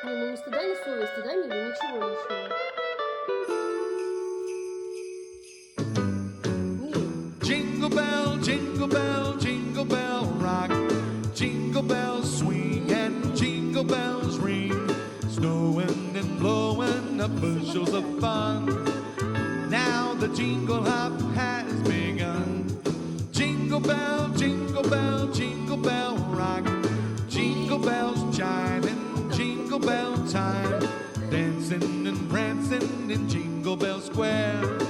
Не, ну ни стыда, ни совести, да, Миля, ничего лишнего. Миль, Jingle bell rock. Jingle bells swing and jingle bells ring. Snowing and blowing up bushels of fun. Now the jingle hop has begun. Jingle bell, jingle bell, jingle bell rock. Jingle bells chiming, jingle bell time. Dancing and prancing in Jingle Bell Square.